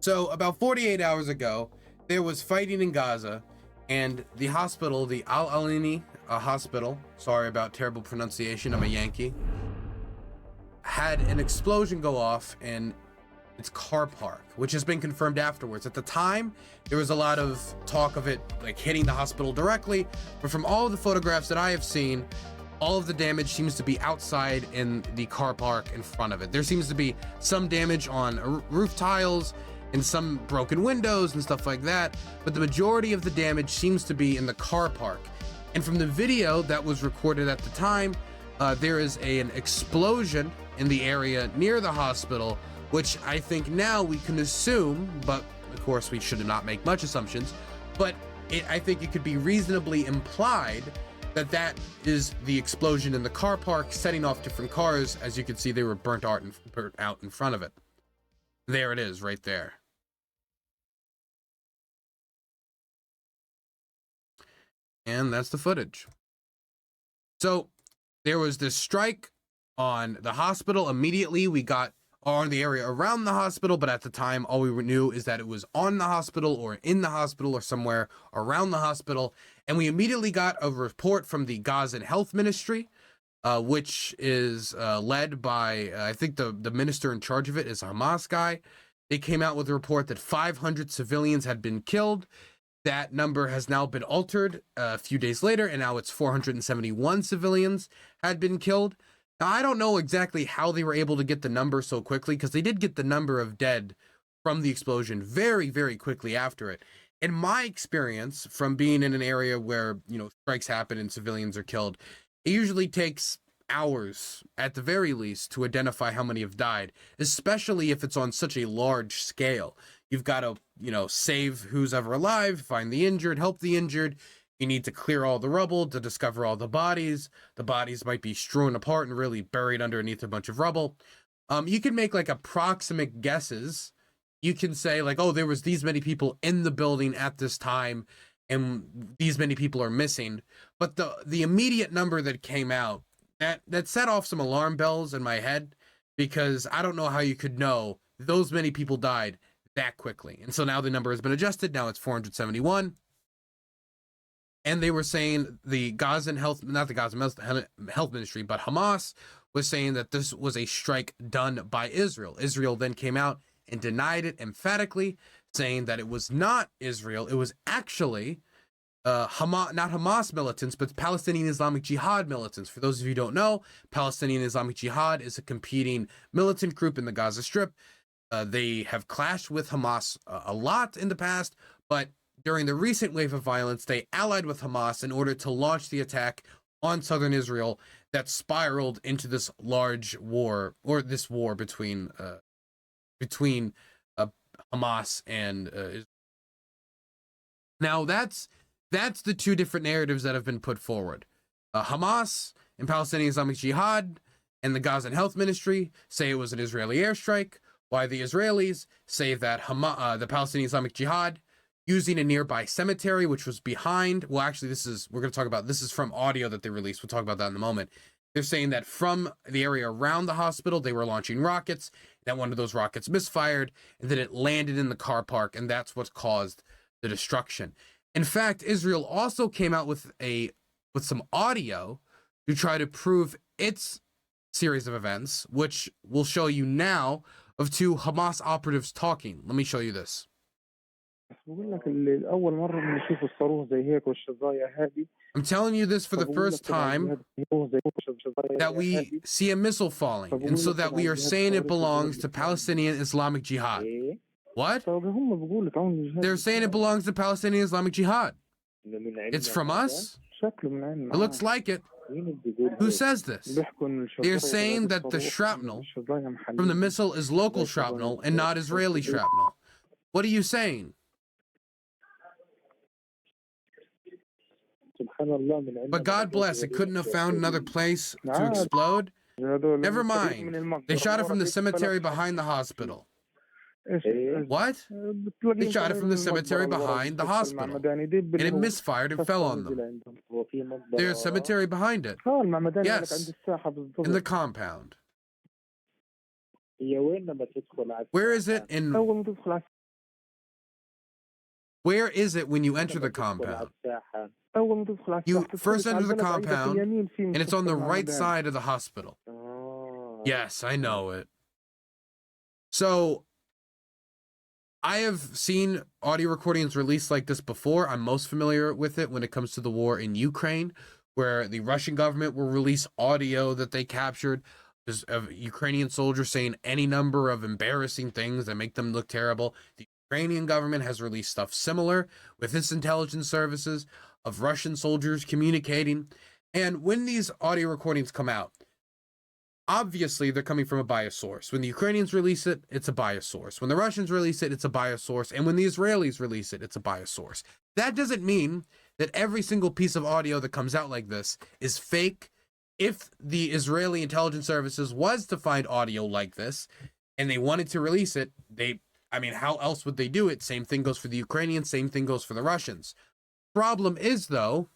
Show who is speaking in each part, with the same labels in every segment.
Speaker 1: So about 48 hours ago, there was fighting in Gaza, and the hospital, the Al-Ahli Hospital, sorry about terrible pronunciation, I'm a Yankee, had an explosion go off in its car park, which has been confirmed afterwards. At the time, there was a lot of talk of it like hitting the hospital directly, but from all of the photographs that I have seen, all of the damage seems to be outside in the car park in front of it. There seems to be some damage on roof tiles and some broken windows and stuff like that, but the majority of the damage seems to be in the car park. And from the video that was recorded at the time, there is an explosion in the area near the hospital, which I think now we can assume, but of course we should not make much assumptions, but I think it could be reasonably implied that that is the explosion in the car park, setting off different cars. As you can see, they were burnt out in front of it. There it is, right there. And that's the footage. So there was this strike on the hospital. Immediately we got on the area around the hospital, but at the time all we knew is that it was on the hospital or in the hospital or somewhere around the hospital. And we immediately got a report from the Gaza Health Ministry, which is led by, I think the minister in charge of it is a Hamas guy. They came out with a report that 500 civilians had been killed. That number has now been altered a few days later, and now it's 471 civilians had been killed. Now, I don't know exactly how they were able to get the number so quickly, because they did get the number of dead from the explosion very, very quickly after it. In my experience, from being in an area where, you know, strikes happen and civilians are killed, it usually takes hours at the very least to identify how many have died, especially if it's on such a large scale. You've got to, you know, save who's ever alive, find the injured, help the injured. You need to clear all the rubble to discover all the bodies. The bodies might be strewn apart and really buried underneath a bunch of rubble. You can make like approximate guesses. You can say like, oh, there was these many people in the building at this time and these many people are missing. But the immediate number that came out, that set off some alarm bells in my head, because I don't know how you could know those many people died that quickly. And so now the number has been adjusted. Now it's 471. And they were saying the Gazan health, not the Gazan health ministry, but Hamas was saying that this was a strike done by Israel. Israel then came out and denied it emphatically, saying that it was not Israel. It was actually Hamas, not Hamas militants, but Palestinian Islamic Jihad militants. For those of you who don't know, Palestinian Islamic Jihad is a competing militant group in the Gaza Strip. They have clashed with Hamas a lot in the past, but during the recent wave of violence, they allied with Hamas in order to launch the attack on southern Israel that spiraled into this large war, or this war between Hamas and Israel. Now that's the two different narratives that have been put forward. Hamas and Palestinian Islamic Jihad and the Gaza Health Ministry say it was an Israeli airstrike, while the Israelis say that the Palestinian Islamic Jihad, using a nearby cemetery, which was behind, well, actually, we're going to talk about, this is from audio that they released. We'll talk about that in a moment. They're saying that from the area around the hospital, they were launching rockets, that one of those rockets misfired, and that it landed in the car park, and that's what caused the destruction. In fact, Israel also came out with some audio to try to prove its series of events, which we'll show you now, of two Hamas operatives talking. Let me show you this. I'm telling you this for the first time, that we see a missile falling, and so that we are saying it belongs to Palestinian Islamic Jihad. What? They're saying it belongs to Palestinian Islamic Jihad. It's from us? It looks like it. Who says this? They're saying that the shrapnel from the missile is local shrapnel and not Israeli shrapnel. What are you saying? But God bless, it couldn't have found another place to explode. Never mind. They shot it from the cemetery behind the hospital. What? They shot it from the cemetery behind the hospital, and it misfired and fell on them. There's a cemetery behind it. Yes, in the compound. Where is it? In Where is it when you enter the compound? You first enter the compound, and it's on the right side of the hospital. Yes, I know it. So, I have seen audio recordings released like this before. I'm most familiar with it when it comes to the war in Ukraine, where the Russian government will release audio that they captured of Ukrainian soldiers saying any number of embarrassing things that make them look terrible. The Ukrainian government has released stuff similar with its intelligence services of Russian soldiers communicating. And when these audio recordings come out, obviously they're coming from a biased source. When the Ukrainians release it, it's a biased source. When the Russians release it, it's a biased source. And when the Israelis release it, it's a biased source. That doesn't mean that every single piece of audio that comes out like this is fake. If the Israeli intelligence services was to find audio like this and they wanted to release it, how else would they do it? Same thing goes for the Ukrainians, same thing goes for the Russians. Problem is, though,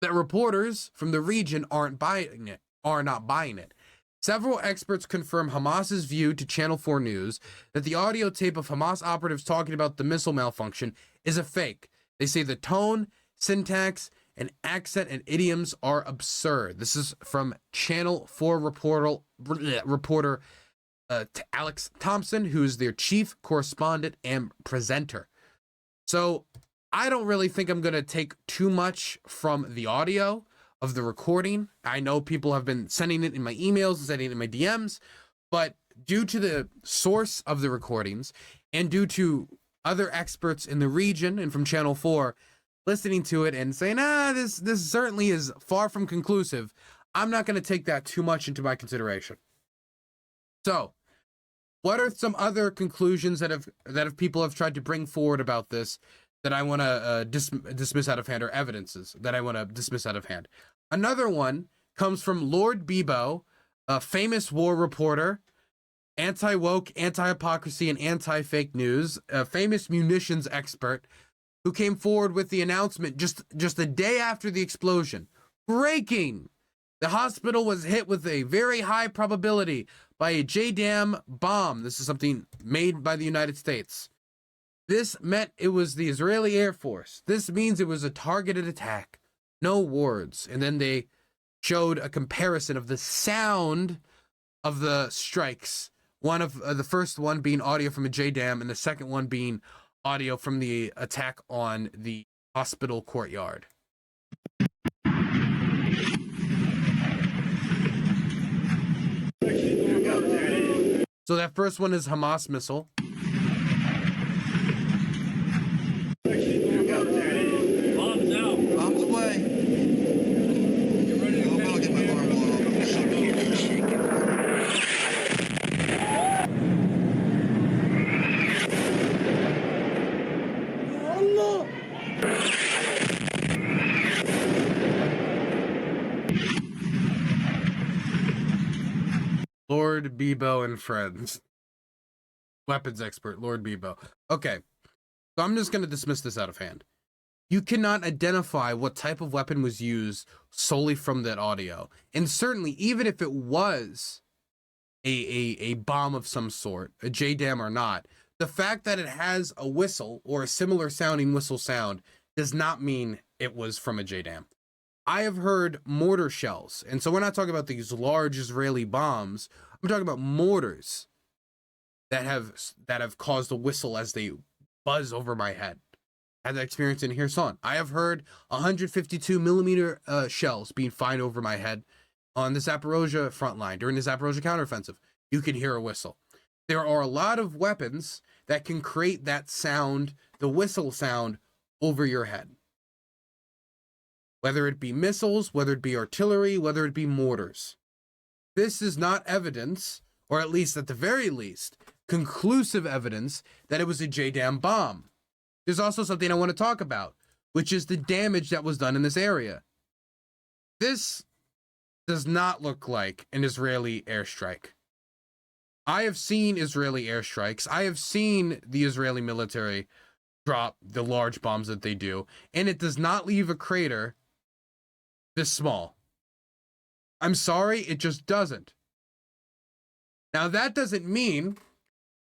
Speaker 1: that reporters from the region are not buying it. Several experts confirm Hamas's view to Channel 4 News that the audio tape of Hamas operatives talking about the missile malfunction is a fake. They say the tone, syntax, and accent and idioms are absurd. This is from Channel 4 reporter Alex Thompson, who's their chief correspondent and presenter. So I don't really think I'm going to take too much from the audio of the recording. I know people have been sending it in my emails and sending it in my DMs, but due to the source of the recordings and due to other experts in the region and from Channel 4 listening to it and saying, this certainly is far from conclusive, I'm not going to take that too much into my consideration. So, what are some other conclusions that people have tried to bring forward about this that I want to dismiss out of hand, or evidences that I want to dismiss out of hand? Another one comes from Lord Bebo, a famous war reporter, anti-woke, anti-hypocrisy, and anti-fake news, a famous munitions expert who came forward with the announcement just a day after the explosion. Breaking! The hospital was hit with a very high probability by a JDAM bomb. This is something made by the United States. This meant it was the Israeli Air Force. This means it was a targeted attack. No words. And then they showed a comparison of the sound of the strikes. One of the first one being audio from a JDAM, and the second one being audio from the attack on the hospital courtyard. So that first one is Hamas missile.
Speaker 2: Bombs out.
Speaker 3: Bombs away.
Speaker 2: Get ready to
Speaker 3: I'll get my arm blown off.
Speaker 1: Lord Bebo and friends. Weapons expert, Lord Bebo. Okay, so I'm just going to dismiss this out of hand. You cannot identify what type of weapon was used solely from that audio. And certainly, even if it was a bomb of some sort, a JDAM or not, the fact that it has a whistle or a similar sounding whistle sound does not mean it was from a JDAM. I have heard mortar shells, and so we're not talking about these large Israeli bombs. I'm talking about mortars that have caused a whistle as they buzz over my head. I had that experience in Kherson. I have heard 152 millimeter shells being fired over my head on the Zaporozhye front line during the Zaporozhye counteroffensive. You can hear a whistle. There are a lot of weapons that can create that sound, the whistle sound, over your head. Whether it be missiles, whether it be artillery, whether it be mortars. This is not evidence, or at least at the very least, conclusive evidence that it was a JDAM bomb. There's also something I want to talk about, which is the damage that was done in this area. This does not look like an Israeli airstrike. I have seen Israeli airstrikes. I have seen the Israeli military drop the large bombs that they do, and it does not leave a crater this small. I'm sorry, it just doesn't. Now, that doesn't mean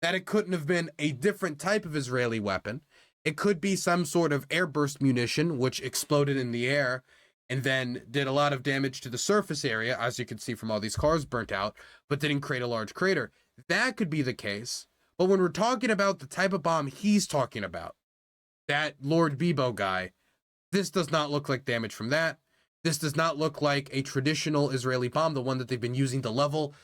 Speaker 1: that it couldn't have been a different type of Israeli weapon. It could be some sort of airburst munition, which exploded in the air and then did a lot of damage to the surface area, as you can see from all these cars burnt out, but didn't create a large crater. That could be the case. But when we're talking about the type of bomb he's talking about, that Lord Bebo guy, this does not look like damage from that. This does not look like a traditional Israeli bomb, the one that they've been using to level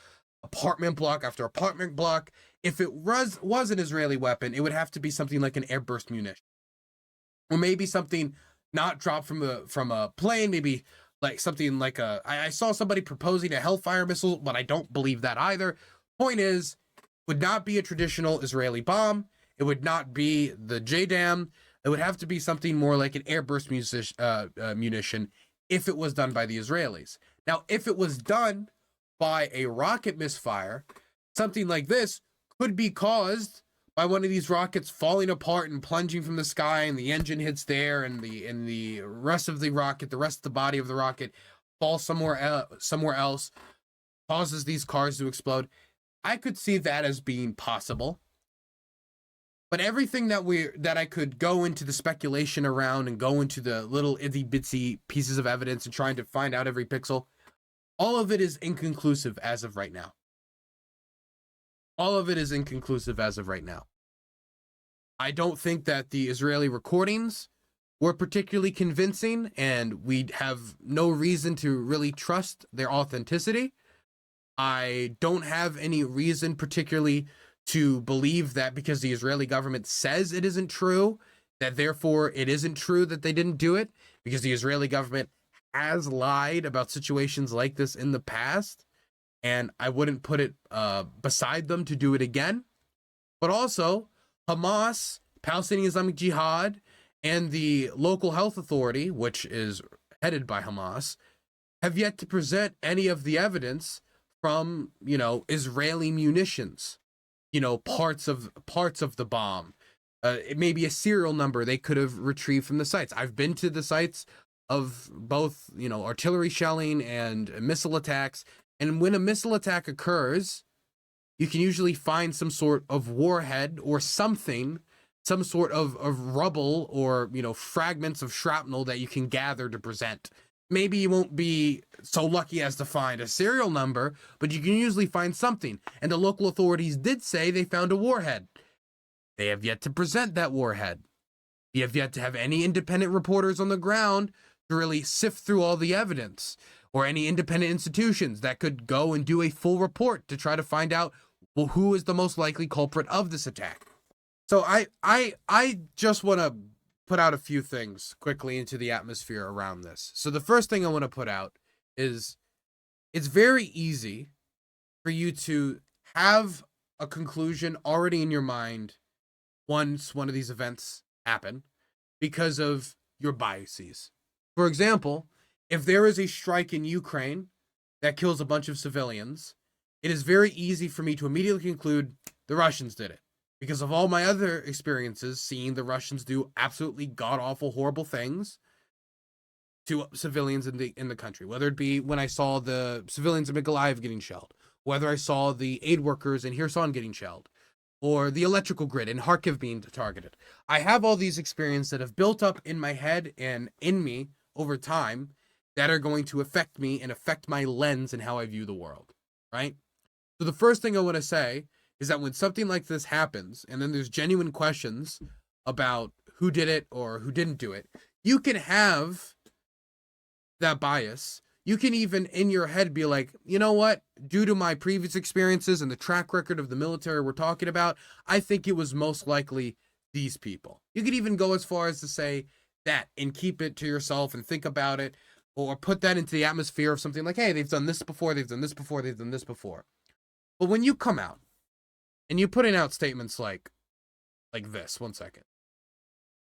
Speaker 1: apartment block after apartment block. If it was an Israeli weapon, it would have to be something like an airburst munition. Or maybe something not dropped from a plane, maybe like something like I saw somebody proposing a Hellfire missile, but I don't believe that either. Point is, it would not be a traditional Israeli bomb. It would not be the JDAM. It would have to be something more like an airburst munition if it was done by the Israelis. Now, if it was done by a rocket misfire, something like this could be caused by one of these rockets falling apart and plunging from the sky, and the engine hits there, and the rest of the rocket, the rest of the body of the rocket, falls somewhere else, causes these cars to explode. I could see that as being possible. But everything that I could go into the speculation around and go into the little itty bitsy pieces of evidence and trying to find out every pixel, all of it is inconclusive as of right now. All of it is inconclusive as of right now. I don't think that the Israeli recordings were particularly convincing, and we have no reason to really trust their authenticity. I don't have any reason particularly to believe that because the Israeli government says it isn't true, that therefore it isn't true that they didn't do it, because the Israeli government has lied about situations like this in the past, and I wouldn't put it beside them to do it again. But also, Hamas, Palestinian Islamic Jihad, and the local health authority, which is headed by Hamas, have yet to present any of the evidence from, Israeli munitions, parts of the bomb. It may be a serial number they could have retrieved from the sites. I've been to the sites of both, artillery shelling and missile attacks. And when a missile attack occurs, you can usually find some sort of warhead or something, some sort of rubble or, fragments of shrapnel that you can gather to present. Maybe you won't be so lucky as to find a serial number, but you can usually find something. And the local authorities did say they found a warhead. They have yet to present that warhead. We have yet to have any independent reporters on the ground to really sift through all the evidence, or any independent institutions that could go and do a full report to try to find out, well, who is the most likely culprit of this attack. So I just want to put out a few things quickly into the atmosphere around this. So the first thing I want to put out is it's very easy for you to have a conclusion already in your mind once one of these events happen because of your biases. For example, if there is a strike in Ukraine that kills a bunch of civilians, it is very easy for me to immediately conclude the Russians did it, because of all my other experiences seeing the Russians do absolutely god-awful, horrible things to civilians in the country, whether it be when I saw the civilians in Mykolaiv getting shelled, whether I saw the aid workers in Kherson getting shelled, or the electrical grid in Kharkiv being targeted. I have all these experiences that have built up in my head and in me over time that are going to affect me and affect my lens and how I view the world, right? So the first thing I want to say is that when something like this happens, and then there's genuine questions about who did it or who didn't do it, you can have that bias. You can even in your head be like, you know what? Due to my previous experiences and the track record of the military we're talking about, I think it was most likely these people. You could even go as far as to say that and keep it to yourself and think about it, or put that into the atmosphere of something like, hey, they've done this before, they've done this before, they've done this before. But when you come out and you put out statements like this, one second.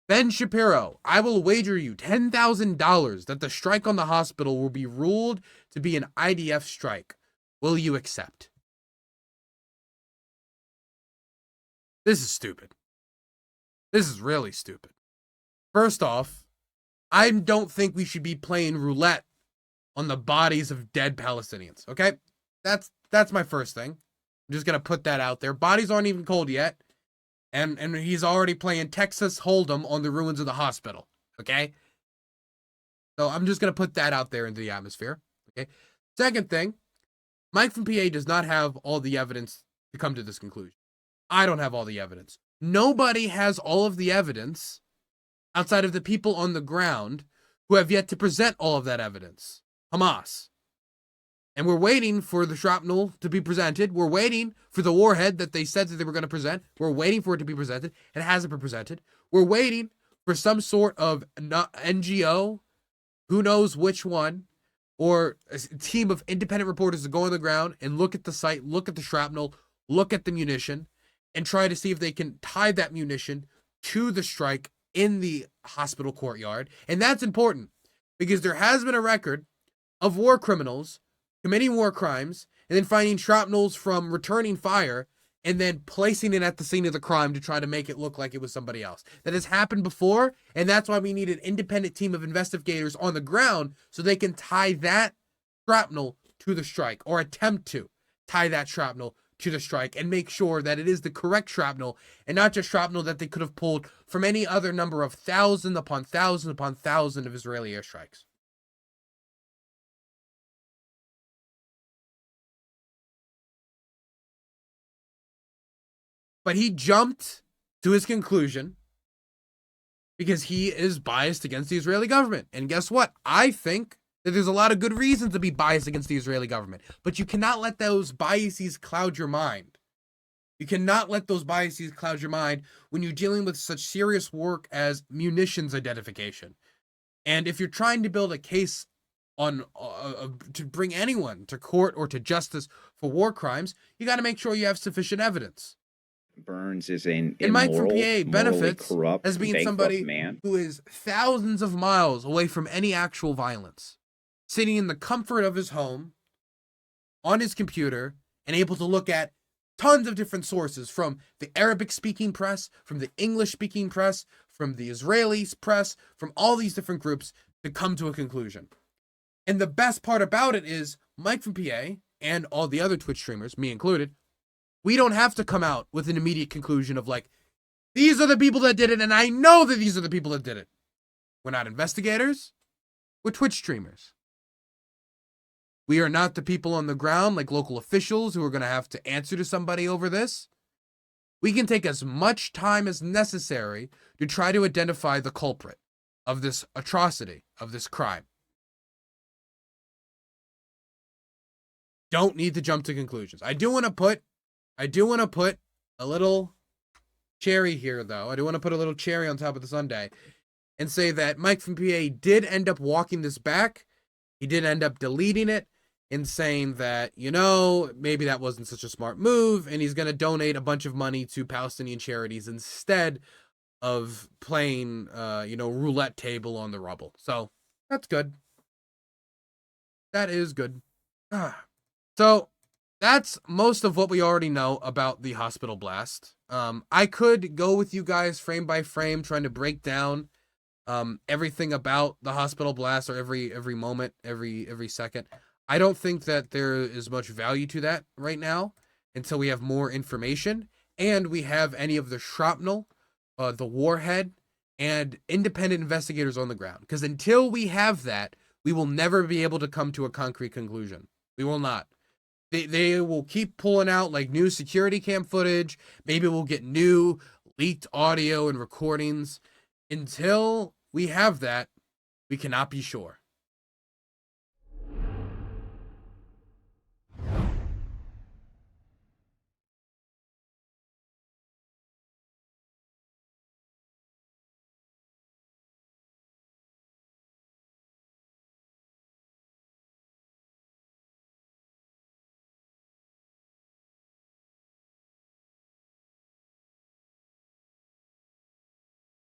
Speaker 1: Ben Shapiro, I will wager you $10,000 that the strike on the hospital will be ruled to be an IDF strike. Will you accept? This is stupid. This is really stupid. First off, I don't think we should be playing roulette on the bodies of dead Palestinians, okay? That's my first thing. I'm just going to put that out there. Bodies aren't even cold yet. And he's already playing Texas Hold'em on the ruins of the hospital. Okay? So I'm just going to put that out there into the atmosphere. Okay? Second thing, Mike from PA does not have all the evidence to come to this conclusion. I don't have all the evidence. Nobody has all of the evidence outside of the people on the ground who have yet to present all of that evidence. Hamas. And we're waiting for the shrapnel to be presented. We're waiting for the warhead that they said that they were going to present. We're waiting for it to be presented. It hasn't been presented. We're waiting for some sort of NGO, who knows which one, or a team of independent reporters to go on the ground and look at the site, look at the shrapnel, look at the munition, and try to see if they can tie that munition to the strike in the hospital courtyard. And that's important because there has been a record of war criminals committing war crimes and then finding shrapnels from returning fire and then placing it at the scene of the crime to try to make it look like it was somebody else. That has happened before, and that's why we need an independent team of investigators on the ground so they can tie that shrapnel to the strike, or attempt to tie that shrapnel to the strike and make sure that it is the correct shrapnel and not just shrapnel that they could have pulled from any other number of thousand upon thousand upon thousand of Israeli airstrikes. But he jumped to his conclusion because he is biased against the Israeli government. And guess what? I think that there's a lot of good reasons to be biased against the Israeli government. But you cannot let those biases cloud your mind. You cannot let those biases cloud your mind when you're dealing with such serious work as munitions identification. And if you're trying to build a case on to bring anyone to court or to justice for war crimes, you got to make sure you have sufficient evidence.
Speaker 3: Burns is an
Speaker 1: and Mike from PA benefits
Speaker 3: corrupt,
Speaker 1: as being somebody who is thousands of miles away from any actual violence, sitting in the comfort of his home, on his computer, and able to look at tons of different sources from the Arabic-speaking press, from the English-speaking press, from the Israeli press, from all these different groups to come to a conclusion. And the best part about it is Mike from PA and all the other Twitch streamers, me included, we don't have to come out with an immediate conclusion of like, these are the people that did it, and I know that these are the people that did it. We're not investigators. We're Twitch streamers. We are not the people on the ground like local officials who are going to have to answer to somebody over this. We can take as much time as necessary to try to identify the culprit of this atrocity, of this crime. Don't need to jump to conclusions. I do want to put a little cherry here, though. I do want to put a little cherry on top of the sundae and say that Mike from PA did end up walking this back. He did end up deleting it and saying that, you know, maybe that wasn't such a smart move, and he's going to donate a bunch of money to Palestinian charities instead of playing, roulette table on the rubble. So that's good. That is good. So that's most of what we already know about the hospital blast. I could go with you guys frame by frame, trying to break down everything about the hospital blast, or every moment, every second. I don't think that there is much value to that right now until we have more information and we have any of the shrapnel, the warhead, and independent investigators on the ground. Because until we have that, we will never be able to come to a concrete conclusion. We will not. They will keep pulling out like new security cam footage. Maybe we'll get new leaked audio and recordings. Until we have that, we cannot be sure.